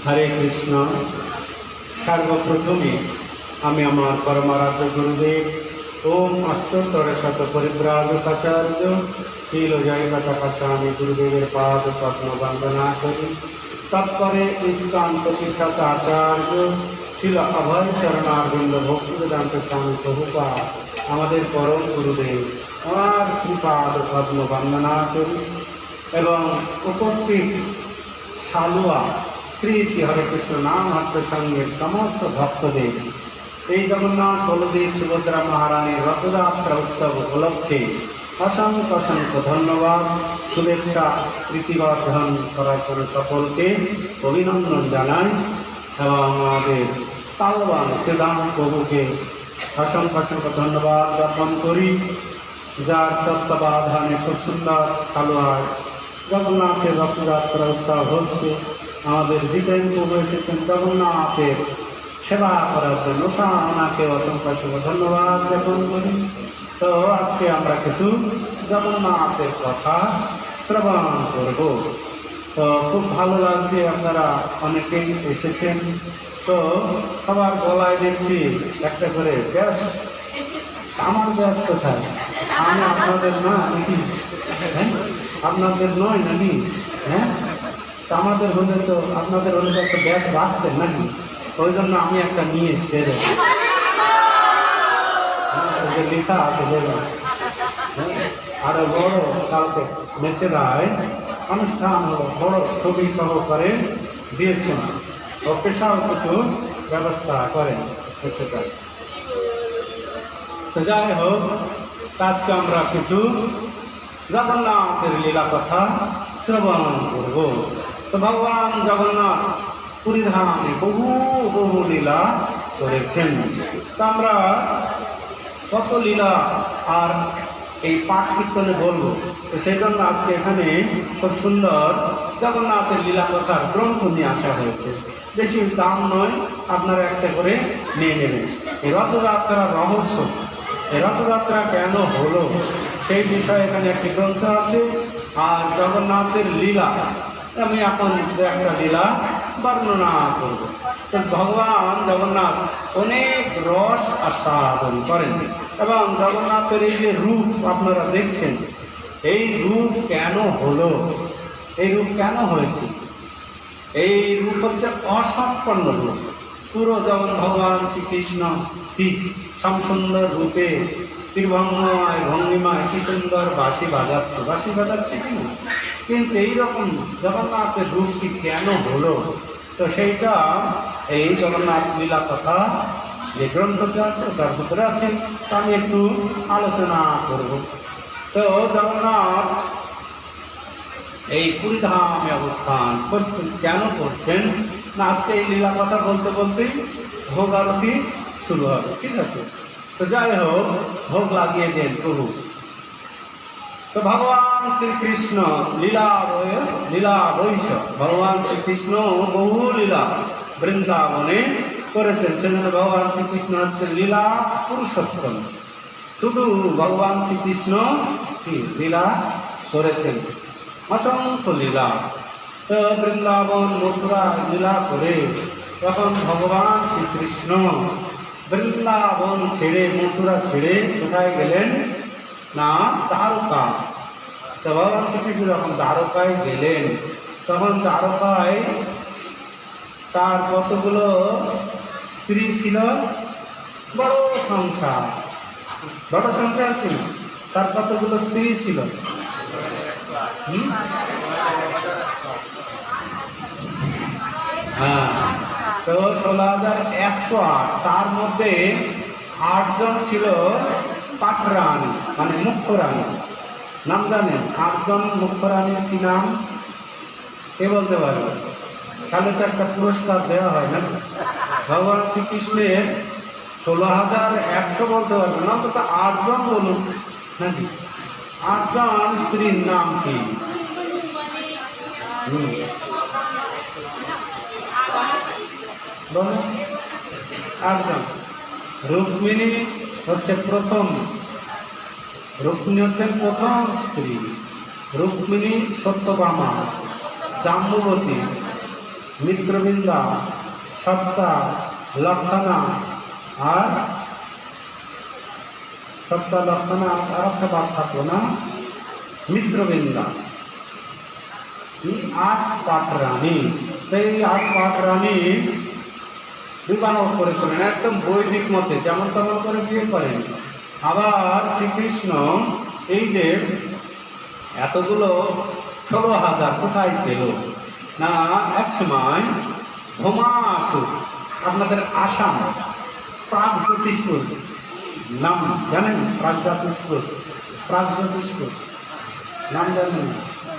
হরে কৃষ্ণ। সর্বপ্রথমে আমি আমার পরমারাধ্য গুরুদেব ওম অষ্টোত্তর শত পরিব্রাজকাচার্য শ্রীল জয়গতাকাশামী গুরুদেবের পাদ পদ্ম বন্দনা করি। তৎপরে ইস্কন প্রতিষ্ঠাতা আচার্য শ্রীল অভয় চরণারবিন্দ ভক্তিবেদান্ত স্বামী প্রভুপাদ আমাদের পরম গুরুদেব আমার শ্রীপাদ পদ্ম বন্দনা করি এবং উপস্থিত সালুয়া শ্রী শ্রী হরেকৃষ্ণ নাম হাট্য সঙ্গের সমস্ত ভক্তদের এই জগন্নাথ বলদেব সুভদ্রা মহারানীর রথযাত্রা উৎসব উপলক্ষে অসংখ্য অসংখ্য ধন্যবাদ, শুভেচ্ছা প্রীতিবর্ধন করার জন্য সকলকে অভিনন্দন জানাই এবং আমাদের তালবান শ্রীরাম প্রভুকে অসংখ্য অসংখ্য ধন্যবাদ জ্ঞাপন করি, যার তত্ত্বাবধানে খুব সুন্দর সালুয়ার জগন্নাথের রথযাত্রা উৎসব হচ্ছে। আমাদের জিতেন প্রভু এসেছেন জগন্নাথের সেবা করার জন্য, ওনাকে অসংখ্য অসংখ্য ধন্যবাদ জ্ঞাপন করি। তো আজকে আমরা কিছু জগন্নাথের কথা শ্রবণ করব। তো খুব ভালো লাগছে, আপনারা অনেকেই এসেছেন। তো সবার গলায় দেখছি একটা করে ব্যাস। আমার ব্যাস কোথায়? আমি আপনাদের না নাকি? হ্যাঁ, আপনাদের নয় নাকি? হ্যাঁ, আমাদের হলে তো আপনাদের হলে তো একটা ব্যাস রাখতেন নাকি? ওই জন্য আমি একটা নিয়ে সেরে লেখা আছে দেখলাম। আরো বড় কালকে মেসেরায় অনুষ্ঠান হলো, বড় ছবি সহকারে দিয়েছেন, স্পেশাল কিছু ব্যবস্থা করেন মেসেরায়। তো যাই হোক, আজকে আমরা কিছু জগন্নাথের লীলা কথা শ্রবণ করব। তো ভগবান জগন্নাথ পুরীধামে বহু বহু লীলা করেছেন। তো আমরা কত লীলা আর এই পাঠ কীর্তনে বলবো, তো সেই জন্য আজকে এখানে খুব সুন্দর জগন্নাথের লীলা কথার গ্রন্থ নিয়ে আসা হয়েছে। বেশি দাম নয়, আপনারা একটা করে নিয়ে নেবেন। এই রথযাত্রার রহস্য, এই রথযাত্রা কেন হলো সেই বিষয়ে এখানে একটি গ্রন্থ আছে। আর জগন্নাথের লীলা আমি এখন একটা লীলা বর্ণনা করব। তো ভগবান জগন্নাথ অনেক রস আস্বাদন করেন এবং জগন্নাথের এই যে রূপ আপনারা দেখছেন, এই রূপ কেন হলো, এই রূপ কেন হয়েছে? এই রূপ হচ্ছে অসম্পন্ন রূপ। পুরো যখন ভগবান শ্রীকৃষ্ণ ঠিক সমসুন্দর রূপে তীরভঙ্গময় ভঙ্গিমায় কি সুন্দর বাঁশি বাজাচ্ছে কিনা, কিন্তু এইরকম জগন্নাথের রূপটি কেন হলো, তো সেইটা এই জগন্নাথ লীলা কথা যে গ্রন্থটি আছে তার ভিতরে আছে। তো আমি একটু আলোচনা করব। তো জগন্নাথ এই পুরীধামে অবস্থান করছেন, কেন করছেন না, আজকে এই লীলা কথা বলতে বলতেই ভোগ আরতি শুরু হবে, ঠিক আছে? তো যাই হোক, ভোগ লাগিয়ে দেন প্রভু। তো ভগবান শ্রীকৃষ্ণ লীলা বৈশ, ভগবান শ্রীকৃষ্ণ বহু লীলা বৃন্দাবনে করেছেন। সেজন্য ভগবান শ্রীকৃষ্ণ হচ্ছে লীলা পুরুষোত্তম। শুধু ভগবান শ্রীকৃষ্ণ কি লীলা করেছেন, অসংখ্য লীলা। তো বৃন্দাবন মথুরা লীলা করে তখন ভগবান শ্রীকৃষ্ণ বৃন্দাবন ছেড়ে, মথুরা ছেড়ে কোথায় গেলেন না, দ্বারকা। তো ভগবান শ্রীকৃষ্ণ যখন দ্বারকায় গেলেন, তখন দ্বারকায় তার কতগুলো স্ত্রী ছিল, বড় সংসার কি, তার কতগুলো স্ত্রী ছিল, হ্যাঁ, তো 16,108। তার মধ্যে 8 জন ছিল পাটরানী, মানে মুখ্য রানী। নাম জানেন 8 জন মুখ্য রানীর কি নাম? কে বলতে পারবে? তাহলে তো একটা পুরস্কার দেওয়া হয় না। ভগবান শ্রীকৃষ্ণের 16,100 বলতে পারবে না, তো 8 জন বলুন নাকি? 8 জন স্ত্রীর নাম কি? বলুন 8 জন। রুক্মিণী হচ্ছেন প্রথম স্ত্রী। রুক্মিণী, সত্যভামা, জাম্বুবতী, মিত্রবৃন্দা, সত্তা, লক্ষণা, আর সত্তা, লক্ষণা, আর একটা বাদ থাকলো না, মিত্রবৃন্দা। এই 8 পাটরানী, এই 8 পাটরানী বিবাহ করেছিলেন একদম বৈদিক মতে, যেমন তেমন করে বিয়ে করেন। আবার শ্রীকৃষ্ণ এই যে এতগুলো 16,000 কোথায় পেল না, এক সময় ভৌমাসুর, আপনাদের আসাম প্রাগজ্যোতিষপুর নাম জানেন? প্রাগজ্যোতিষপুর নাম জানেন?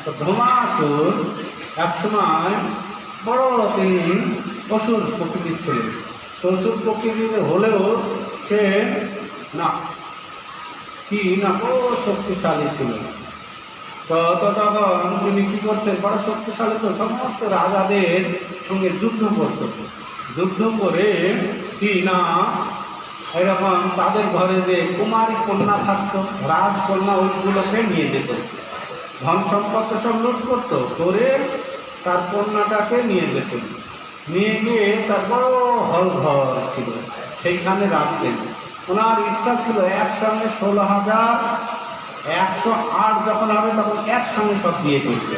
তো ভৌমাসুর এক সময় বড় তিনি অসুর প্রকৃতির ছিলেন। তো অসুর প্রকৃতির হলেও সে না কি না বড় শক্তিশালী ছিল। তো তখন তিনি কি করতেন, বড় শক্তিশালী তো সমস্ত রাজাদের সঙ্গে যুদ্ধ করত। যুদ্ধ করে কি না এরকম তাদের ঘরে যে কুমারী কন্যা থাকতো, রাজকন্যা, ওইগুলোকে নিয়ে যেত। ধন সম্পদ সব লুট করতো, করে তার কন্যাটাকে নিয়ে যেত। নিয়ে গিয়ে তার বড় হল ঘর ছিল, সেইখানে রাখতেন। ওনার ইচ্ছা ছিল একসঙ্গে 16,000, 108 যখন হবে তখন একসঙ্গে সব বিয়ে করবে।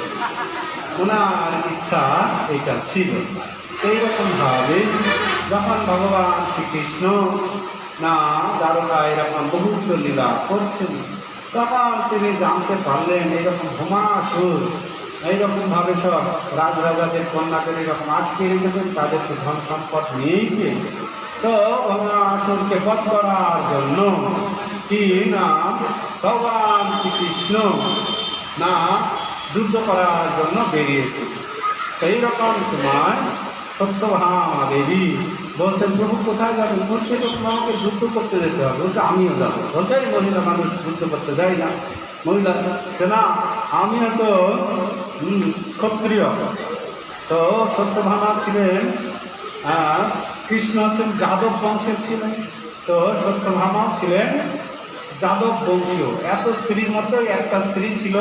ওনার ইচ্ছা এটা ছিল। এইরকম ভাবে যখন ভগবান শ্রীকৃষ্ণ না দ্বারকা এরকম বহুত্র লীলা করছেন, তখন তিনি জানতে পারলেন এরকম ভৌমাসুর এইরকম ভাবে সব রাজরাজাদের কন্যাদের এরকম আটকে রেখেছেন, তাদেরকে ধন সম্পদ নিয়েছে। তো ভৌমাসুরকে বধ করার জন্য কি না ভগবান শ্রীকৃষ্ণ না যুদ্ধ করার জন্য বেরিয়েছে। এইরকম সময় সত্যভামা দেবী বলছেন, প্রভু কোথায় যাবেন? বলছে আমাকে যুদ্ধ করতে যেতে হবে। বলছে আমিও যাবো। বলছে এই মহিলা মানুষ যুদ্ধ করতে যায় না। মহিলা না, আমিও তো ক্ষত্রিয়। তো সত্যভামা ছিলেন কৃষ্ণ হচ্ছেন যাদব বংশের ছিলেন। তো সত্যভামাও ছিলেন যাদব বংশীয়। এত স্ত্রীর মধ্যে একটা স্ত্রী ছিল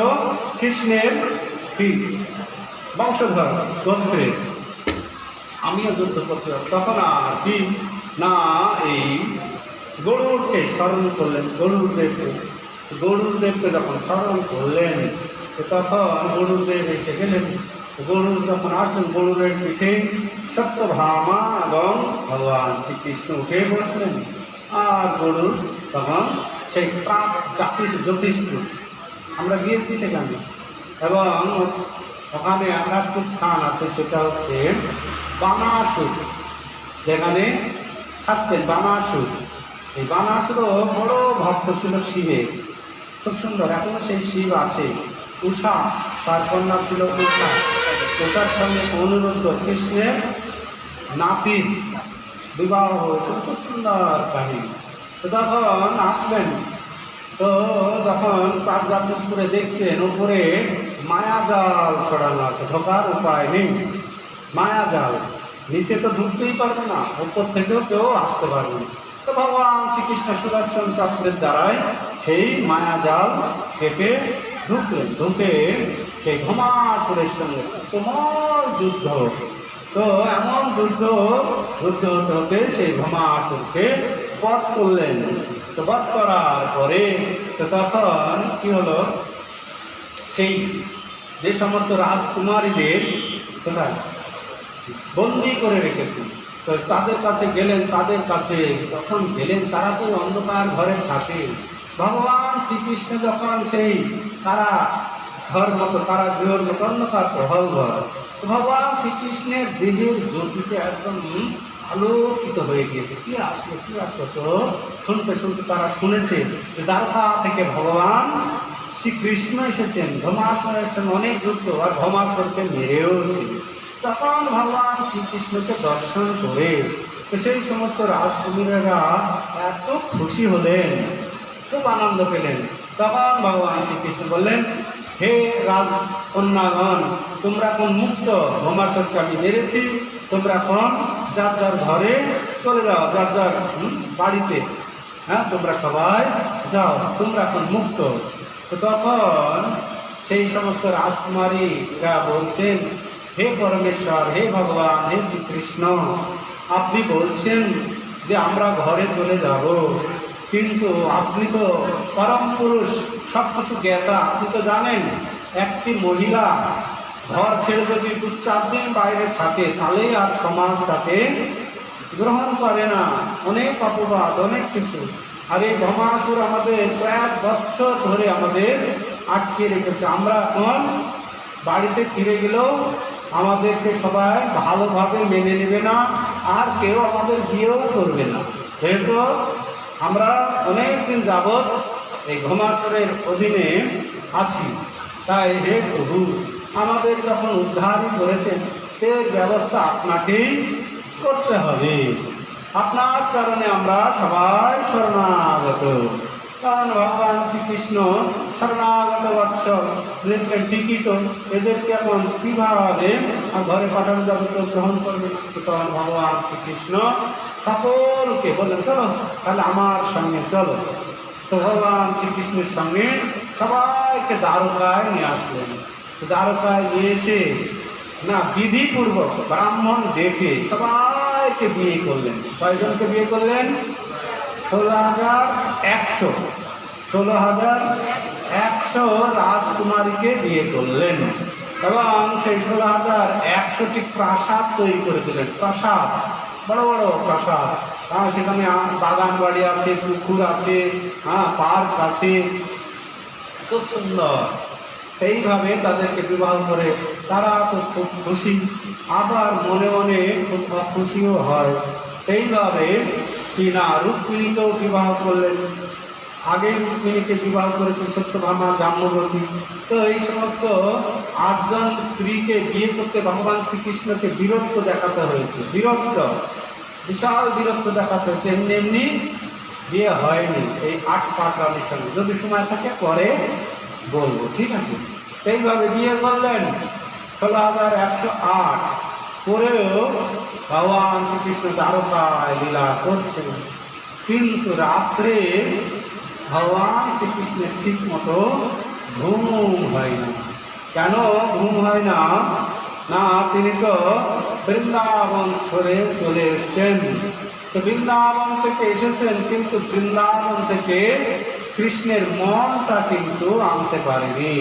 কৃষ্ণের বংশধর গোত্রের। আমিও যুদ্ধ করতে হবে। তখন আর কি না এই গরুরকে স্মরণ করলেন, গরুরদেবকে যখন স্মরণ করলেন তখন গরুরদেব এসে গেলেন। গরুর যখন আসলেন, গরুরের পিঠে সত্যভামা এবং ভগবান শ্রীকৃষ্ণ উঠে বসলেন। আর গরুর তখন সেই প্রাক জ্যোতিষপুর আমরা গিয়েছি সেখানে, এবং ওখানে একটি স্থান আছে, সেটা হচ্ছে বানাসুর, যেখানে থাকতেন বানাসুর। এই বানাসুরও বড় ভক্ত ছিল শিবের, খুব সুন্দর। এখনো সেই শিব আছে। উষা, তার কন্যা ছিল উষা। উষার সঙ্গে অনুরুদ্ধ কৃষ্ণের নাতির বিবাহ হয়েছে, খুব সুন্দর কাহিনী। তো তখন আসলেন, তো যখন প্রাগজ্যোতিষপুরে দেখছেন উপরে মায়াজাল ছড়ানো আছে, ঢোকার উপায় নেই, মায়াজাল, নিচে তো ঢুকতেই পারবে না, উপর থেকেও কেউ আসতে পারবে না। তো ভগবান শ্রীকৃষ্ণ সুদর্শন চক্রের দ্বারাই সেই মায়াজাল কেটে ঢুকলেন। ঢুকে সেই ভৌমাসুরের সঙ্গে তোমার যুদ্ধ। তো এমন যুদ্ধ হতে হতে সেই ভৌমাসুরকে বধ করলেন। তো বধ করার পরে তো তখন কি হলো, সেই যে সমস্ত রাজকুমারীদের কোথায় বন্দি করে রেখেছে, তো তাদের কাছে গেলেন। তাদের কাছে যখন গেলেন, তারা তো অন্ধকার ঘরে থাকে। ভগবান শ্রীকৃষ্ণ যখন সেই তারা ঘর মতো, তারা গৃহর মতো অন্ধকার প্রহল ঘর, ভগবান শ্রীকৃষ্ণের দেহের জ্যোতিতে একদম আলোকিত হয়ে গিয়েছে। কি আসলো কি আসলো, তো শুনতে শুনতে তারা শুনেছে যে দ্বারকা থেকে ভগবান শ্রীকৃষ্ণ এসেছেন, ভৌমাসুরের সঙ্গে অনেক যুদ্ধ, আর ভৌমাসুরকে মেরেওছে। তখন ভগবান শ্রীকৃষ্ণকে দর্শন করে তো সেই সমস্ত রাজকুমারেরা এত খুশি হলেন, খুব আনন্দ পেলেন। তখন ভগবান শ্রীকৃষ্ণ বললেন, হে রাজকন্যাগণ, তোমরা এখন মুক্ত। ভৌমাসুরকে আমি মেরেছি, তোমরা এখন যার যার ঘরে চলে যাও, যার যার বাড়িতে, হ্যাঁ তোমরা সবাই যাও, তোমরা এখন মুক্ত। তো তখন সেই সমস্ত রাজকুমারীরা বলছেন হে পরমেশ্বর, হে ভগবান, হে শ্রীকৃষ্ণ, আপনি বলছেন যে আমরা ঘরে চলে যাব, কিন্তু আপনি তো পরম পুরুষ, সব কিছু জ্ঞাতা, আপনি তো জানেন একটি মহিলা ঘর ছেড়ে যদি 2-4 দিন বাইরে থাকে তাহলেই আর সমাজ তাকে গ্রহণ করে না, অনেক অপবাদ, অনেক কিছু। আর এই ভমাসুর আমাদের কয়েক বছর ধরে আমাদের আটকে রেখেছে। আমরা এখন বাড়িতে ফিরে গেলেও আমাদেরকে সবাই ভালোভাবে মেনে নেবে না, আর কেউ আমাদের বিয়েও করবে না, যেহেতু আমরা অনেকদিন যাবৎ এই ঘমাসুরের অধীনে আছি। তাই হে প্রভু, আমাদের যখন উদ্ধারই করেছেন, এর ব্যবস্থা আপনাকেই করতে হবে। আপনার চরণে আমরা সবাই শরণাগত। কারণ ভগবান শ্রীকৃষ্ণ শরণাগত বৎসল টিকিট, এদেরকে এখন কিভাবে ঘরে পাঠানো যাবে, তো গ্রহণ করবে। তখন ভগবান শ্রীকৃষ্ণ সকলকে বললেন, চলো তাহলে আমার সঙ্গে চলো। তো ভগবান শ্রীকৃষ্ণের সঙ্গে সবাইকে দ্বারকায় নিয়ে আসলেন। দ্বারকায় নিয়ে এসে না বিধিপূর্বক ব্রাহ্মণ ডেকে সবাইকে বিয়ে করলেন। কয়জনকে বিয়ে করলেন? 16,100 16,100 রাজকুমারীকে বিয়ে করলেন। এবং সেই 16,100টি প্রাসাদ তৈরি করে দিলেন। প্রাসাদ, বড় বড় প্রাসাদ, সেখানে বাগান বাড়ি আছে, পুকুর আছে, পার্ক আছে, খুব সুন্দর। এইভাবে তাদেরকে বিবাহ করে তারা তো খুব খুশি, আবার মনে মনে খুব অখুশিও হয়। এইভাবে কিনা রুক্মিণীকেও বিবাহ করলেন। আগে রুক্মিণীকে বিবাহ করেছে সত্যভামা, জাম্ববতী। তো এই সমস্ত 8 জন স্ত্রীকে বিয়ে করতে ভগবান শ্রীকৃষ্ণকে বীরত্ব দেখাতে হয়েছে। বীরত্ব, বিশাল বীরত্ব দেখাতে হয়েছে। এমনি এমনি বিয়ে হয়নি এই 8 পাকরানির সঙ্গে। যদি সময় থাকে পরে বলবো, ঠিক আছে? এইভাবে বিয়ে করলেন 16,108। পরেও ভগবান শ্রীকৃষ্ণ দ্বারকায় লীলা করছেন, কিন্তু রাত্রে ভগবান শ্রীকৃষ্ণের ঠিক মতো ঘুম হয় না। কেন ঘুম হয় না? না, তিনি তো বৃন্দাবন ছেড়ে চলে এসছেন। তো বৃন্দাবন থেকে এসেছেন, কিন্তু বৃন্দাবন থেকে কৃষ্ণের মনটা কিন্তু আনতে পারেনি।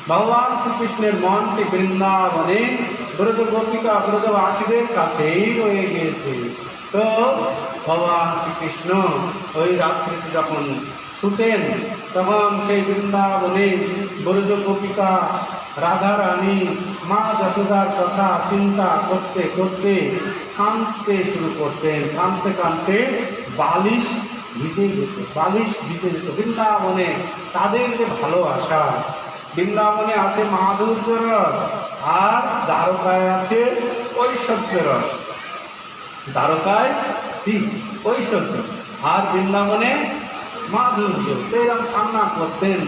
ভগবান শ্রীকৃষ্ণের মনটি বৃন্দাবনে ব্রজ গোপিকা ব্রজবাসীদের কাছেই রয়ে গিয়েছে। তো ভগবান শ্রীকৃষ্ণ ওই রাত্রিতে যখন শুতেন, তখন সেই বৃন্দাবনে ব্রজ গোপিকা রাধা রানী মা যশোদার কথা চিন্তা করতে করতে কাঁদতে শুরু করতেন। কাঁদতে কাঁদতে বালিশ ভিজে যেত, বালিশ ভিজে যেত। বৃন্দাবনে তাদের যে ভালোবাসা, বৃন্দাবনে আছে মাধুর্য রস, আর দ্বারকায় আছে ঐশ্বর্য রস। দ্বারকায় কি ঐশ্বর্য, আর বৃন্দাবনে মাধুর্য। তো এরকম কান্না করতেন।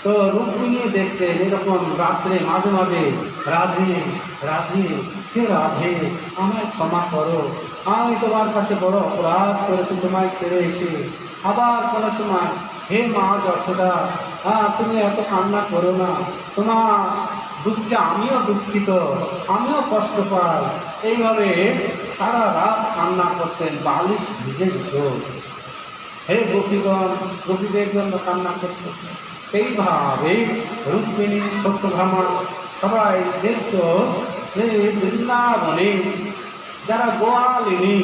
তো রুক্মিণী দেখতেন এরকম রাত্রে মাঝে মাঝে, রাধে রাধে, হে রাধে, আমায় ক্ষমা করো, আমি তোমার কাছে বড় অপরাধ করেছি তোমায় ছেড়ে এসে। আবার কোনো সময়, হে মা যশোদা, তুমি এত কান্না করো না, তোমার দুঃখে আমিও দুঃখিত, আমিও কষ্ট পাই। এইভাবে সারা রাত কান্না করতেন, বালিশ ভিজে যেত। হে গোপীগণ, গোপীদের জন্য কান্না করতেন। এইভাবে রুক্মিণী, সত্যভামা সবাই দেখত যে বৃন্দাবনে যারা গোয়ালিনী,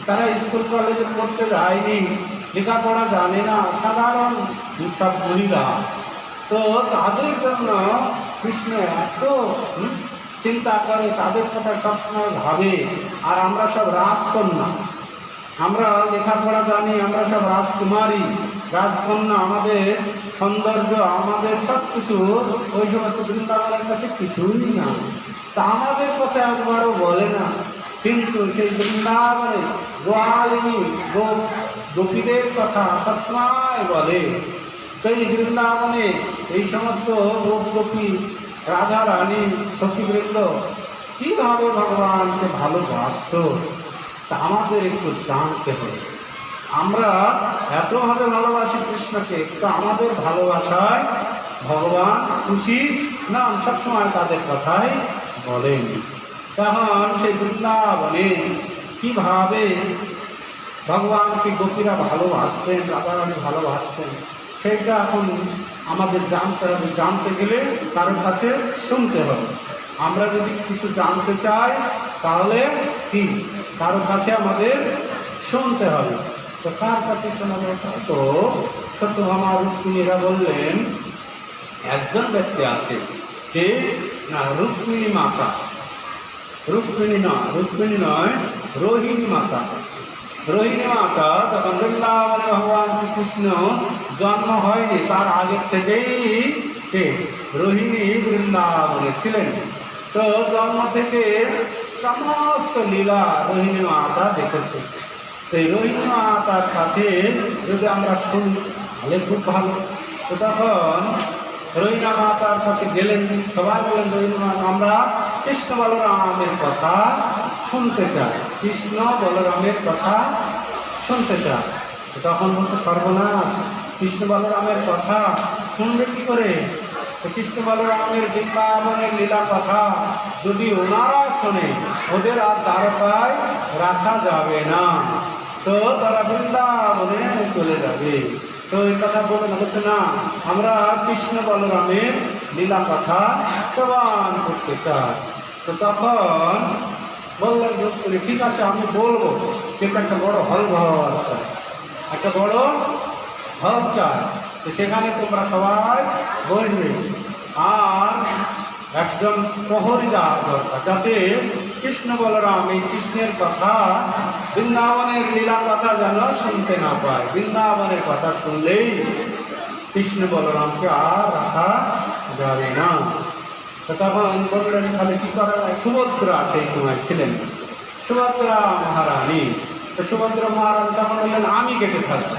তারা স্কুল কলেজে পড়তে যায়নি, লেখাপড়া জানে না, সাধারণ সব মহিলা। তো তাদের জন্য কৃষ্ণ এত চিন্তা করে, তাদের কথা সবসময় ভাবে। আর আমরা সব রাজকন্যা, আমরা লেখাপড়া জানি, আমরা সব রাজকুমারী, রাজকন্যা, আমাদের সৌন্দর্য, আমাদের সব কিছু ওই সমস্ত বৃন্দাবনের কাছে কিছুই না। তা আমাদের কথা একবারও বলে না। কিন্তু সেই বৃন্দাবনে গোয়ালিনী গোপীদের কথা সবসময় বলে। তো এই বৃন্দাবনে এই সমস্ত গোপী, রাধা রানী, সখীবৃন্দ কিভাবে ভগবানকে ভালোবাসত, তা আমাদের একটু জানতে হবে। আমরা এতভাবে ভালোবাসি কৃষ্ণকে, তো আমাদের ভালোবাসায় ভগবান খুশি না, সবসময় তাদের কথাই বলেন। তখন সেই বৃন্দাবনে কিভাবে ভগবানকে গোপীরা ভালোবাসতেন, রাধারানী ভালোবাসতেন, সেইটা এখন আমাদের জানতে হবে। জানতে গেলে কারোর কাছে শুনতে হবে। আমরা যদি কিছু জানতে চাই তাহলে কি কারোর কাছে আমাদের শুনতে হবে। তো কার কাছে শোনাবে? তো সত্যভামা রুক্মিণীরা বললেন, একজন ব্যক্তি আছে, কে না, রুক্মিণী মাতা। রুক্মিণী নয়, রোহিণী মাতা। রোহিণী মাতা তখন বৃন্দাবনে ভগবান শ্রীকৃষ্ণ জন্ম হয়নি, তার আগের থেকেই কে রোহিণী বৃন্দাবনে ছিলেন। তো জন্ম থেকে সমস্ত লীলা রোহিণী মাতা দেখেছে। এই রোহিণী মাতার কাছে যদি আমরা শুনি তাহলে খুব ভালো। তো তখন রোহিণী মাতার কাছে গেলেন, সবাই বলেন, রোহিণী মাতা, আমরা কৃষ্ণ বলরামের কথা শুনতে চাই, কৃষ্ণ বলরামের কথা শুনতে চাই। তখন বলতে, সর্বনাশ, কৃষ্ণ বলরামের কথা শুনবে কি করে? কৃষ্ণ বলরামের বৃন্দাবনের লীলা কথা যদি ওনারা শোনে, ওদের আর দ্বারকায় রাখা যাবে না, তো তারা বৃন্দাবনে চলে যাবে। তো এই কথা বলে বলছে, না, আমরা কৃষ্ণ বলরামের লীলা কথা শ্রবণ করতে চাই। তো তখন বললেন, ঠিক আছে, আমি বলবো, কিন্তু একটা বড় হল ঘর চাই, একটা বড় হল চাই। তো সেখানে তোমরা সবাই বসবে, আর একজন প্রহরীদার দরকার, যাতে কৃষ্ণ বলরাম এই কৃষ্ণের কথা, বৃন্দাবনের লীলা কথা যেন শুনতে না পায়। বৃন্দাবনের কথা শুনলেই কৃষ্ণ বলরামকে আর রাখা যাবে না। তো তখন বললেন, তাহলে কি করা যায়? সুভদ্রা সেই সময় ছিলেন, সুভদ্রা মহারানী। তো সুভদ্রা মহারানী তখন বললেন, আমি কেটে থাকবো।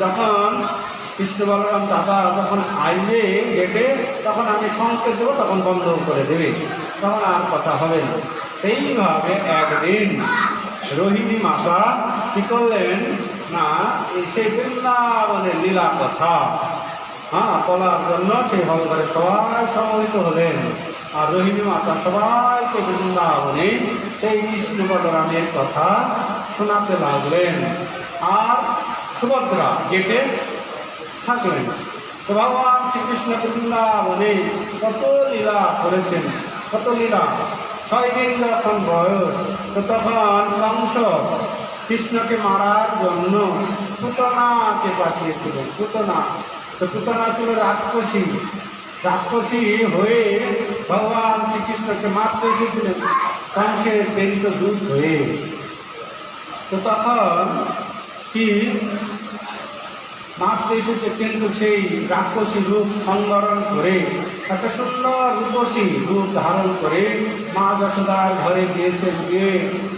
তখন কৃষ্ণ বলরাম দাদা যখন আইবে গেটে, তখন আমি সংকেত দেবো, তখন বন্ধ করে দেবে, তখন আর কথা হবে না। এইভাবে একদিন রোহিণী মাতা কি করলেন না, সেই বৃন্দাবনের লীলা কথা বলার জন্য সেই হল ঘরে সবাই সমবেত হলেন। আর রোহিণী মাতা সবাইকে বৃন্দাবনে সেই কৃষ্ণ বলরামের কথা শোনাতে লাগলেন। আর সুভদ্রা গেটে থাকলেন। তো ভগবান শ্রীকৃষ্ণ বৃন্দাবনে কত লীলা করেছেন, কত লীলা। 6 দিন যখন বয়স, তো তখন কংস কৃষ্ণকে মারার জন্য পুতনাকে পাঠিয়েছিলেন। পুতনা, তো পুতনা ছিল রাক্ষসী। রাক্ষসী হয়ে ভগবান শ্রীকৃষ্ণকে মারতে এসেছিলেন কংসের প্রেরিত দূত হয়ে। তো তখন কি মারতে এসেছে, কিন্তু সেই রাক্ষসী রূপ সংবরণ করে একটা সুন্দর রূপসী রূপ ধারণ করে মা যশোদার ঘরে গিয়েছেন। গিয়ে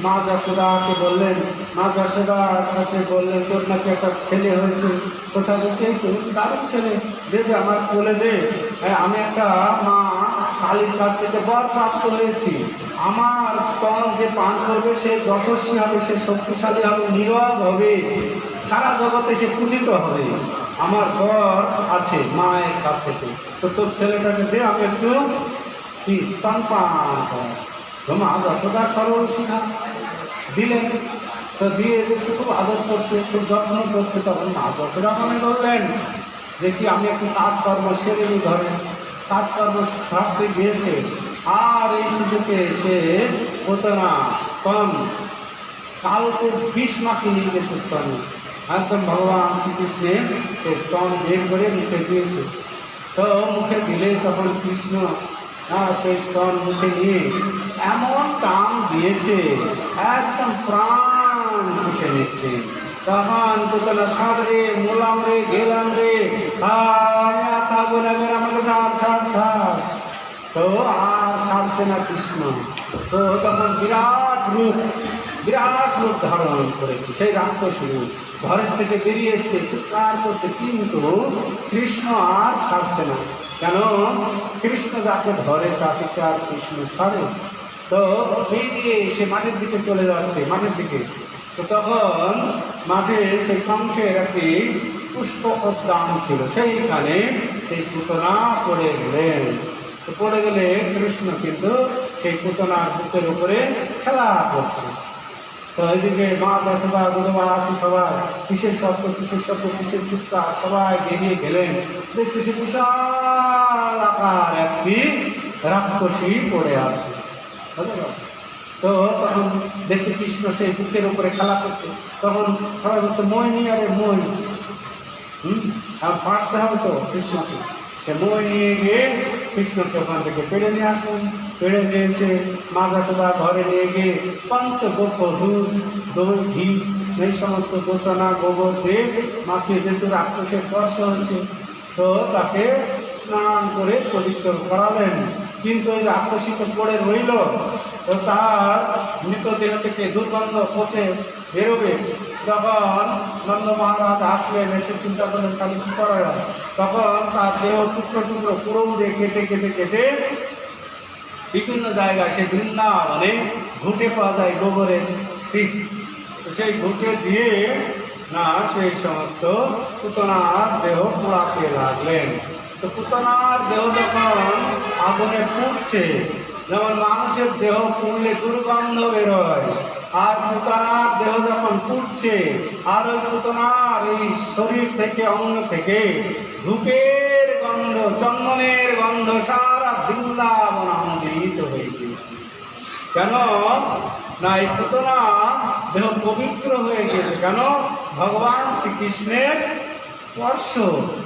মা যশোদাকে বললেন, মা যশোদার কাছে বললেন, তোর নাকি একটা ছেলে হয়েছে। কোথায় বলছে, এই তো দারুণ ছেলে, দেবে আমার কোলে দে। আমি একটা মা কালীর কাছ থেকে বর প্রাপ্ত হয়েছি, আমার স্তন যে পান করবে সে যশস্বী হবে, সে শক্তিশালী হবে, নীরব হবে, সারা জগতে সে পূজিত হবে। আমার বর আছে মায়ের কাছ থেকে, তো তোর ছেলেটাকে দে, আমি একটু কি স্তন পান কর। মা যশোদা সরল শিখা দিলেন। তো দিয়ে দেখছে খুব আদর করছে, খুব যত্ন করছে। তখন মা যশোদা মনে করলেন যে কি আমি একটু কাজকর্ম সেরে নি, ঘরে কাজকর্ম ভাবতে গিয়েছে। আর এই সুযোগে সে পুতনা স্তন কালকে 20 মাকে নিয়ে গেছে স্তনে। একদম ভগবান শ্রীকৃষ্ণের স্তন বের করে মুখে দিয়েছে। তো মুখে দিলে তখন কৃষ্ণ সেই স্তন মুখে নিয়ে এমন টান দিয়েছে, একদম প্রাণ চুষে নিচ্ছে। তখন পুতনা, ছাড় রে, মোলাম রে, গেলাম রে, থাকবো না, আমাকে ছাড় ছাড় ছাড়। তো আর ছাড়ছে না কৃষ্ণ। তো তখন বিরাট রূপ ধারণ করেছে সেই রাক্ষসী রূপ। ঘরের থেকে বেরিয়ে এসছে, চিৎকার করছে, কিন্তু কৃষ্ণ আর ছাড়ছে না। কেন? কৃষ্ণ যাকে ধরে তাকে আর কৃষ্ণ ছাড়ে। তো বেরিয়ে সে মাঠের দিকে চলে যাচ্ছে, মাঠের দিকে। তো তখন মাঠে সেই কংসের একটি পুষ্প উদ্যান ছিল, সেইখানে সেই পুতনা পড়ে গেলেন। তো পড়ে গেলে কৃষ্ণ কিন্তু সেই পুতনার বুকের উপরে খেলা করছে। তো ওইদিকে মা যশোদা, গুরুমা, আসি সবাই কিসের শব্দ, কিসের শব্দ, কিসের চিৎকার, সবাই বেরিয়ে গেলেন। দেখছে সে বিশাল আকার একটি রাক্ষসী পড়ে আছে। তো তখন দেখছে কৃষ্ণ সেই বুকের উপরে খেলা করছে। তখন সবাই বলছে, মই নিয়ে আরে মই, আর পাঠতে হবে তো কৃষ্ণকে। মই নিয়ে গিয়ে কৃষ্ণকে ওখান থেকে পেড়ে নিয়ে আসুন। পেড়ে নিয়ে এসে মা যশোদা ঘরে নিয়ে গিয়ে পঞ্চগোপ, দুধ, দই, ঘি, এই সমস্ত গোচনা গোবর দিয়ে মাখিয়ে, যেহেতু রাক্ষসের স্পর্শ হয়েছে, তো তাকে স্নান করে পবিত্র করালেন। কিন্তু ওই রাক্ষসী তো পড়ে রইল, তো তার মৃতদেহ থেকে দুর্গন্ধ পচে বেরোবে। যখন নন্দ মহারাজ আসলেন, এসে চিন্তা করলেন তাহলে কি করা যায়। তখন তার দেহ টুকরো টুকরো কুড়ো দিয়ে কেটে কেটে কেটে বিভিন্ন জায়গায় সে বৃন্দাবনে ঘুঁটে পাওয়া যায় গোবরের, ঠিক সেই ঘুঁটে দিয়ে না সেই সমস্ত পুতনার দেহ পোড়াতে লাগলেন। তো পুতনার দেহ যখন আগুনে পুড়ছে, যেমন মানুষের দেহ পুড়লে দুর্গন্ধ বেরোয়, আর পুতনার দেহ যখন পুড়ছে, আর ওই পুতনার এই শরীর থেকে, অঙ্গ থেকে ধূপের গন্ধ, চন্দনের গন্ধ সারা বৃন্দাবন আমোদিত হয়ে গিয়েছে। কেন না এই পুতনা দেহ পবিত্র হয়ে গেছে, কেন ভগবান শ্রীকৃষ্ণের স্পর্শ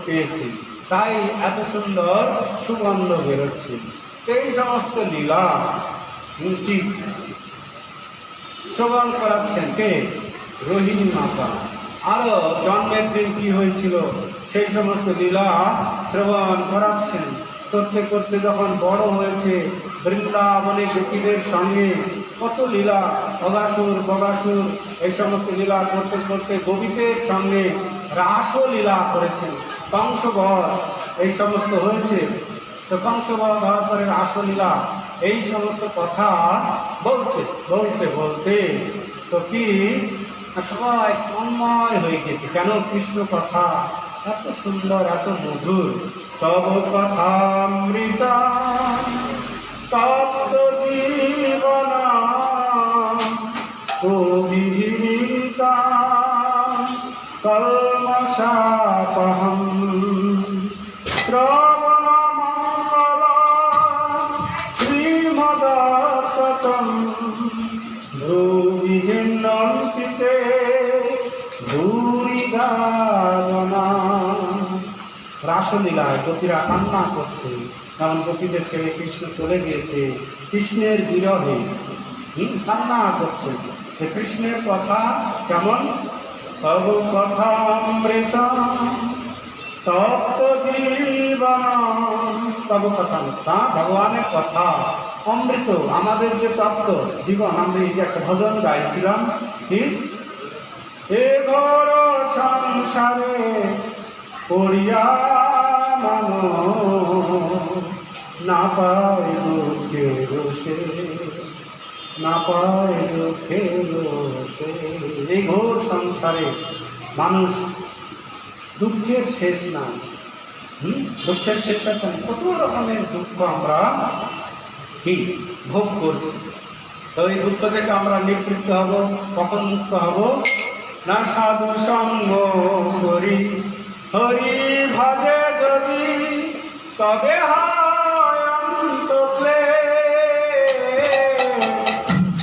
পেয়েছে, তাই এত সুন্দর সুগন্ধ বেরোচ্ছে। এই সমস্ত লীলা ঠিক শ্রবণ করাচ্ছেন কে? রোহিণী মাতা। আরো জন্মের দিন কি হয়েছিল সেই সমস্ত লীলা শ্রবণ করাচ্ছেন। করতে করতে যখন বড় হয়েছে, বৃন্দাবনে গোপীদের সঙ্গে কত লীলা, অগাসুর বগাসুর এই সমস্ত লীলা করতে করতে গোপীদের সঙ্গে রাসলীলা করেছেন। কংসবধ এই সমস্ত হয়েছে। তো কংসবধ হওয়ার পরে রাসলীলা এই সমস্ত কথা বলছে, বলতে বলতে তো কি সবাই তন্ময় হয়ে গেছে। কেন? কৃষ্ণ কথা এত সুন্দর, এত মধুর। তব কথামৃতা তপ্ত জীবনা কবিহিতা কলমশাপহম শ্রবণ মঙ্গল শ্রীমদাততম ভ্রুবিঘ্নন্তিতে ভূরিদা জনা। রাসলীলায় গোপীরা কান্না করছে, কারণ গোপীদের ছেড়ে কৃষ্ণ চলে গিয়েছে। কৃষ্ণের বিরহে কান্না করছে। কৃষ্ণের কথা কেমন? তব কথা অমৃত তপ্ত জীবন। তব কথা তা ভগবানের কথা অমৃত, আমাদের যে তপ্ত জীবন। আমরা এই যে একটা ভজন গাইছিলাম, ঠিক এ ঘোর সংসারে পড়িয়া মানো না পায় দুঃখের রোষে, না পায় দুঃখের রোষে। এই ঘোর সংসারে মানুষ দুঃখের শেষ নাই। দুঃখের শেষ আছে, কত রকমের দুঃখ আমরা কি ভোগ করছি। তো এই দুঃখ থেকে আমরা নিবৃত্ত হব, কখন মুক্ত হব? না সাধু সঙ্গ করি হরি ভজে যদি, তবে হয় অন্ত ক্লেশ।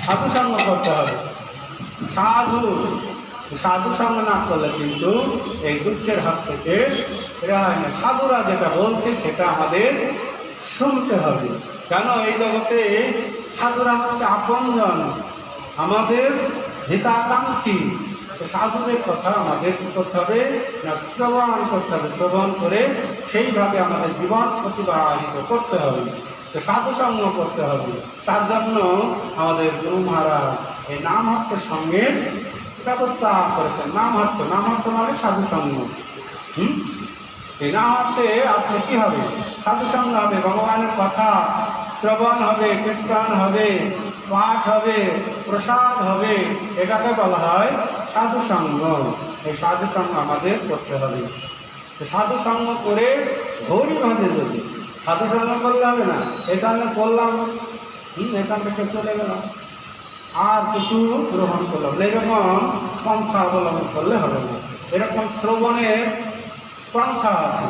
সাধু সঙ্গ করতে হবে। সাধু সঙ্গ না করলে কিন্তু এই দুঃখের হাত থেকে রেহাই না। সাধুরা যেটা বলছে সেটা আমাদের শুনতে হবে। কেন? এই জগতে সাধুরা হচ্ছে আপনজন, আমাদের হিতাকাঙ্ক্ষী। সাধুদের কথা আমাদের কি করতে হবে? না শ্রবণ করতে হবে। শ্রবণ করে সেইভাবে আমাদের জীবন অতিবাহিত করতে হবে। তো সাধু সঙ্গ করতে হবে। তার জন্য আমাদের গুরু মহারাজ এই নামহট্টের সঙ্গে ব্যবস্থা করেছেন। নামহট্ট মানে সাধু সঙ্গ। এই নামহট্টে আসলে কি হবে? সাধু সঙ্গ হবে। ভগবানের কথা শ্রবণ হবে, কীর্তন হবে, পাঠ হবে, প্রসাদ হবে, এটাকে বলা হয় সাধু সঙ্গ। এই সাধু সঙ্গ আমাদের করতে হবে। সাধু সঙ্গ করে হরি ভজে যদি, সাধু সঙ্গ করলে হবে না, এখানে করলাম, এখান থেকে চলে গেলাম, আর কিছু গ্রহণ করলাম, এরকম পন্থা অবলম্বন করলে হবে না। এরকম শ্রবণের পন্থা আছে।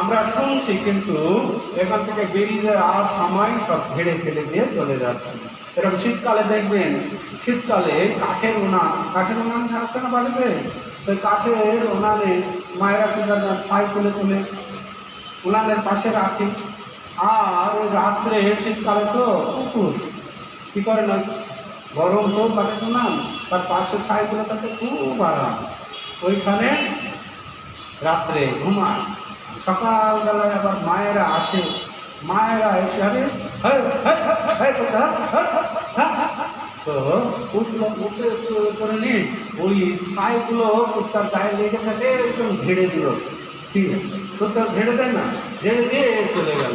আমরা শুনছি, কিন্তু এখান থেকে বেরিয়ে আর সময় সব ঝেড়ে ফেলে দিয়ে চলে যাচ্ছে। এরকম শীতকালে দেখবেন, শীতকালে কাঠের উনান আছে না বাড়িতে, ওই কাঠের উনানে মায়েরা কি করে ছাই তুলে তুলে উনানের পাশে রাখে। আর ওই রাত্রে শীতকালে তো কুকুর কি করে না, গরম তো কাঠের উনান, তার পাশে ছাই তুলে তাতে খুব আরাম, ওইখানে রাত্রে ঘুমায়। সকালবেলায় আবার মায়েরা আসে, মায়েরা এসে তো উঠলো, উঠে করে নিয়ে ওই ছাইগুলো তার গায়ে লেগে থাকে, একদম ঝেড়ে দিল, ঠিক আছে, তার ঝেড়ে দেয় না, ঝেড়ে দিয়ে চলে গেল।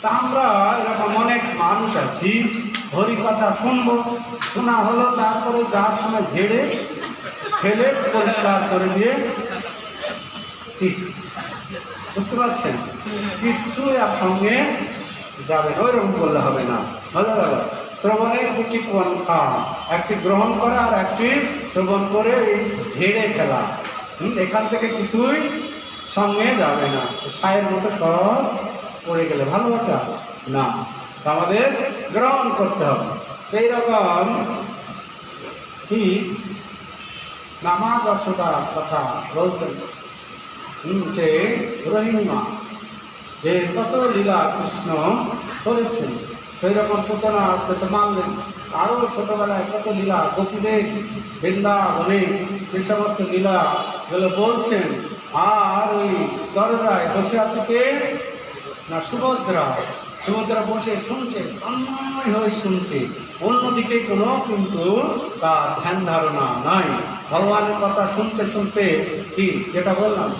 তা আমরা এরকম অনেক মানুষ আছি, হরি কথা শুনবো, শোনা হলো, তারপরে যার সময় ঝেড়ে ফেলে পরিষ্কার করে দিয়ে, ঠিক বুঝতে পারছেন, কিচ্ছু আর সঙ্গে যাবে, ওইরকম করলে হবে না। ভালো গেল, শ্রবণের দুটি পন্থা, একটি গ্রহণ করা আর একটি শ্রবণ করে ঝেড়ে ফেলা। এখান থেকে কিছুই সঙ্গে যাবে না, ছায়ের মতো সব পড়ে গেলে ভালো কথা না, আমাদের গ্রহণ করতে হবে। এইরকম কি নামা দর্শতার কথা বলছেন সে রহিমা, যে কত লীলা কৃষ্ণ করেছেন, সেই রকম পুতনা পেতে মানলেন। আরো ছোটবেলায় কত লীলা গোপীদের বৃন্দাবনে যে সমস্ত লীলা গুলো বলছেন। আর ওই দরজায় বসে আছে কে না, সুভদ্রা। সুভদ্রা বসে শুনছে, তন্ময় হয়ে শুনছে, অন্যদিকে কোনো কিন্তু তার ধ্যান ধারণা নাই। ভগবানের কথা শুনতে শুনতে কি যেটা বললাম,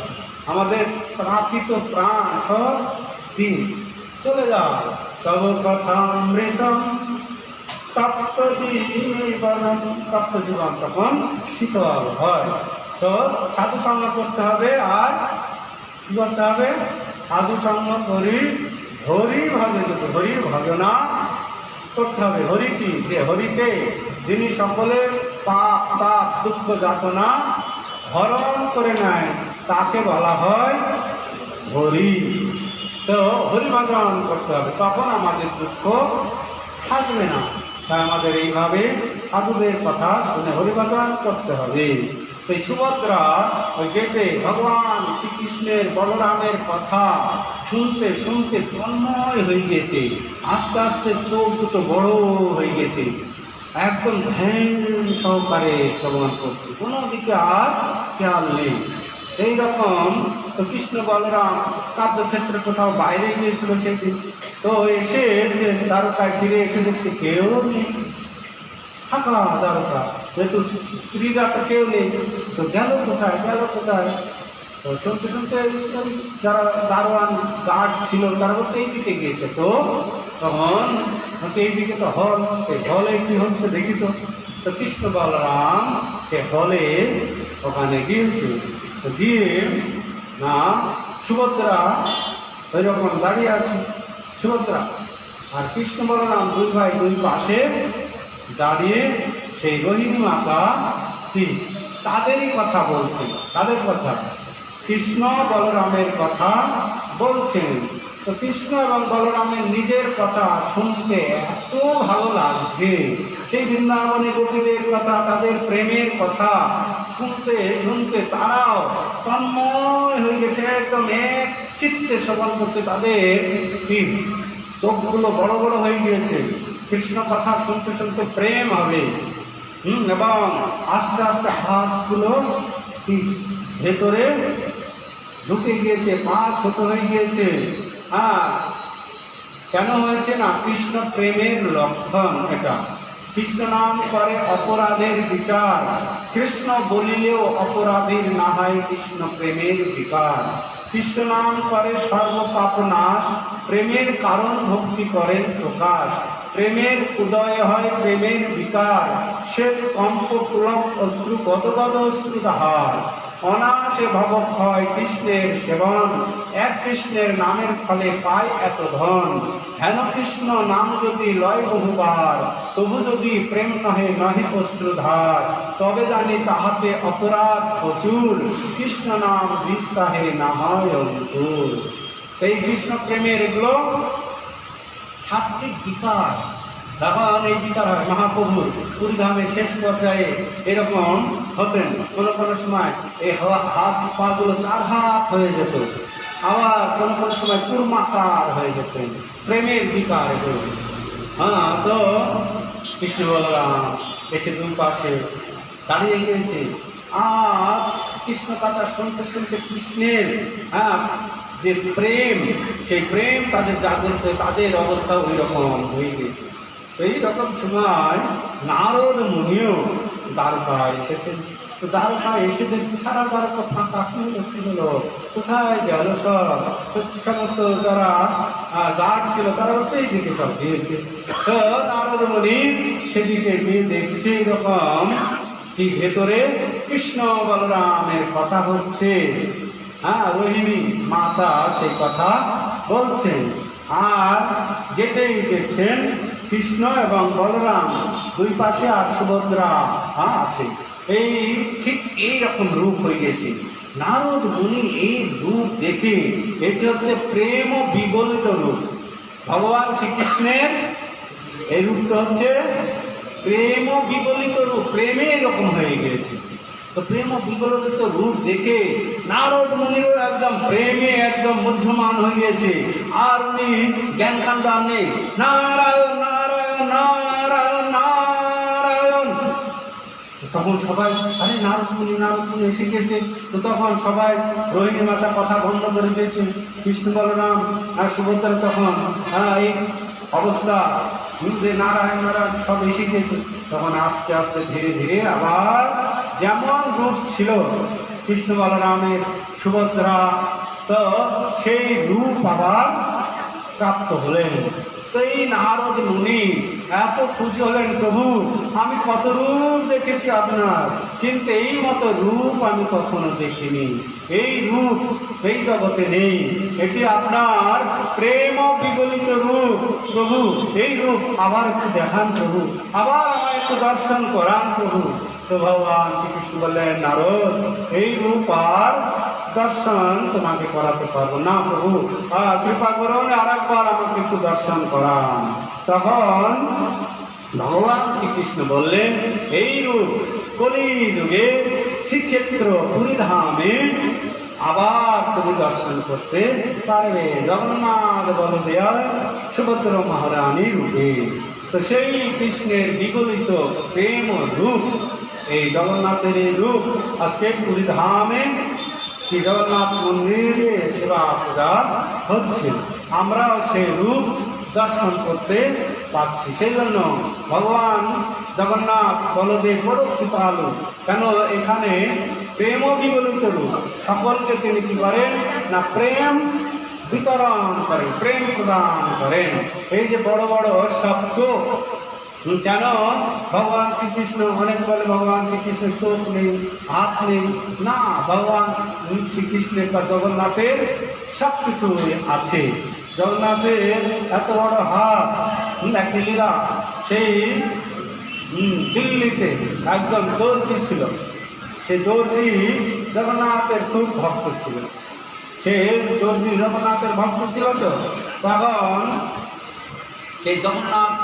আমাদের প্রাপিত প্রাণ সব দিন চলে যায়। তব কথামৃতম তপ্ত জীবন তখন শীতল হয়। তো সাধু সঙ্গ করতে হবে, আর কি করতে হবে, সাধু সঙ্গ করি হরি ভজে, যদি হরি ভজনা করতে হবে। হরি কি, যে হরিকে, যিনি সকলের পাপ তাপ দুঃখ যাতনা হরণ করে নেয়, তাকে বলা হয় হরি। তো হরি ভজন করতে হবে, তখন আমাদের দুঃখ থাকবে না। তাই আমাদের এইভাবে সাধুদের কথা শুনে হরি ভজন করতে হবে। তো সুভদ্রা ওই গেটে ভগবান শ্রীকৃষ্ণের বলরামের কথা শুনতে শুনতে তন্ময় হয়ে গেছে, আস্তে আস্তে চোখ দুটো বড় হয়ে গেছে, একদম ধ্যান সহকারে শ্রবণ করছে, কোনো দিকে আর খেয়াল নেই। এইরকম তো কৃষ্ণ বলরাম কার্যক্ষেত্রে কোথাও বাইরে গিয়েছিল সেদিন, তো এসে দ্বারকায় ফিরে এসে দেখছে কেউ নেই, ফাঁকা দ্বারকা, যেহেতু স্ত্রীরা তো কেউ নেই, তো গেল কোথায়, গেল কোথায়। তো শুনতে শুনতে যারা দারোয়ান গার্ড ছিল তারা হচ্ছে এইদিকে গিয়েছে, তো তখন হচ্ছে এইদিকে তো হল, এই হলে কি হচ্ছে দেখি তো। তো কৃষ্ণ বলরাম সে হলে ওখানে গিয়েছে, তো গিয়ে না সুভদ্রা ওই রকম দাঁড়িয়ে আছে, সুভদ্রা আর কৃষ্ণ বলরাম দুই ভাই দুই পাশে দাঁড়িয়ে সেই রোহিণী মাতা কি তাদেরই কথা বলছে, তাদের কথা, কৃষ্ণ বলরামের কথা বলছেন। তো কৃষ্ণ এবং বলরামের নিজের কথা শুনতে এত ভালো লাগছে, সেই বৃন্দাবনে গোপীদের কথা, তাদের প্রেমের কথা শুনতে শুনতে তারাও তন্ময় হয়ে গেছে, একদম এক চিত্তে শ্রবণ করছে, তাদের কি চোখগুলো বড় বড় হয়ে গিয়েছে, কৃষ্ণ কথা শুনতে শুনতে প্রেম হবে। এবং আস্তে আস্তে হাতগুলো কি ভেতরে ঢুকে গিয়েছে, পা ছোট হয়ে গিয়েছে। কেন হয়েছে না, কৃষ্ণ প্রেমের লক্ষণ এটা। কৃষ্ণ নাম করে অপরাধের বিচার, কৃষ্ণ বলিলেও অপরাধীর না হয় কৃষ্ণ প্রেমের বিকার। কৃষ্ণ নাম করে সর্বপাপ নাশ, প্রেমের কারণ ভক্তি করেন প্রকাশ। প্রেমের উদয় হয় প্রেমের বিকার, সে কম্প পুলক অশ্রু গদগদ অশ্রুদাহার। অনাসে ভবক্ষয় কৃষ্ণের সেবন, এক কৃষ্ণের নামের ফলে পায় এত ধন। হেন কৃষ্ণ নাম যদি লয় বহুবার, তবু যদি প্রেম নহে নহে অশ্রুধার। তবে জানি তাহাতে অপরাধ প্রচুর, কৃষ্ণ নাম বিস্তাহে না হয় অঙ্কুর। এই কৃষ্ণ প্রেমের এগুলো সাত্বিক বিকার। তখন এই বিকার হয় মহাপ্রভুর পুরীধামের শেষ পর্যায়ে এরকম হতেন। কোনো কোনো সময় এই হাত পা গুলো 4 হাত হয়ে যেত, আবার কোনো কোনো সময় কুর্মাকার হয়ে যেতেন। প্রেমের বিকার এগুলো। হ্যাঁ, তো কৃষ্ণ বলরাম এসে দুই পাশে দাঁড়িয়ে গিয়েছে। আর কৃষ্ণ কথা শুনতে শুনতে কৃষ্ণের যে প্রেম, সেই প্রেম তাদের জাগ্রত, তাদের অবস্থা ওই রকম হয়ে গেছে। এই রকম সময় নারদ মুনিও দ্বারকায় এসেছেন। তো দ্বারকায় এসে দেখছি সারা দ্বারকা ফাঁকা। কি হলো, কোথায় গেল সব? সমস্ত যারা গার্ড ছিল তারা হচ্ছে এই দিকে সব গিয়েছে। তো নারদ মুনি সেদিকে গিয়ে দেখছে এরকম কি ভেতরে কৃষ্ণ বলরামের কথা হচ্ছে। রোহিণী মাতা সেই কথা বলছেন। আর যেটাই দেখছেন কৃষ্ণ এবং বলরাম দুই পাশে, আর সুভদ্রা আছে। এই ঠিক এইরকম রূপ হয়ে গেছে। নারদ মুনি এই রূপ দেখে, এটি হচ্ছে প্রেম ও বিগলিত রূপ। ভগবান শ্রীকৃষ্ণের এই রূপটা হচ্ছে প্রেম ও বিগলিত রূপ। প্রেমে এরকম হয়ে গিয়েছে। তো প্রেম ও বিগলিত রূপ দেখে নারদ মুনিরও একদম প্রেমে একদম মধ্যমান হয়ে গিয়েছে। আর উনি জ্ঞান কাণ্ড আর নেই। নারায়ণ নারায়ণ নারায়ণ নারায়ণ। তখন সবাই আরে নারদ মুনি এসে গেছে। তো তখন সবাই রোহিণী মাতা কথা বন্ধ করে দিয়েছে। কৃষ্ণ বলরাম আর সুভদ্রা তখন এই অবস্থা যে নারায়ণ নারায়ণ সব এসে গেছে। তখন আস্তে আস্তে ধীরে ধীরে আবার যেমন রূপ ছিল কৃষ্ণ বলরামের, সুভদ্রা, তো সেই রূপ আবার প্রাপ্ত হলেন। তো এই নারদ মুনি এত খুশি হলেন, প্রভু আমি কত রূপ দেখেছি আপনার, কিন্তু এই মতো রূপ আমি কখনো দেখিনি। এই রূপ এই জগতে নেই। এটি আপনার প্রেম বিগলিত রূপ। প্রভু এই রূপ আবার একটু দেখান প্রভু, আবার আমায় একটু দর্শন করান প্রভু। তো ভগবান শ্রীকৃষ্ণ বললেন, নারদ এই রূপ আর দর্শন তোমাকে করাতে পারবো না প্রভু, কৃপা করুন আর একবার আমাকে একটু দর্শন করান। তখন ভগবান শ্রীকৃষ্ণ বললেন, এই রূপ কলিযুগে শ্রীক্ষেত্র পুরীধামে আবার তুমি দর্শন করতে পারবে, জগন্নাথ বলদেব সুভদ্র মহারানী রূপে। তো সেই কৃষ্ণের বিগলিত প্রেম রূপ, এই জগন্নাথের এই রূপ আজকে পুরীধামে কি জগন্নাথ মন্দিরে সেবা পূজা হচ্ছে। আমরাও সেই রূপ দর্শন করতে পাচ্ছি। সেই জন্য ভগবান জগন্নাথ বলদেব বড় কৃপালু। কেন এখানে প্রেম বিগলিত রূপ, সকলকে তিনি কি করেন না প্রেম বিতরণ করেন, প্রেম প্রদান করেন। এই যে বড় বড় সব চোখ, কেন ভগবান শ্রীকৃষ্ণ অনেক বলে ভগবান শ্রীকৃষ্ণের চোখ নেই, হাত নেই। না, ভগবান শ্রীকৃষ্ণের বা জগন্নাথের সবকিছু আছে। জগন্নাথের এত বড় হাত, একটি লীলা। সেই দিল্লিতে একজন দর্জি ছিল। সেই দর্জি জগন্নাথের খুব ভক্ত ছিল। সে দর্জি জগন্নাথের ভক্ত ছিল। তো তখন সেই জগন্নাথ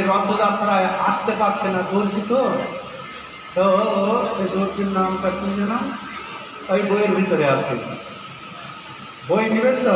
রথযাত্রায় আসতে পারছে না দর্জি। তো সে দর্জির নামটা কি যেন ওই বইয়ের ভিতরে আছে, বই নেবেন তো।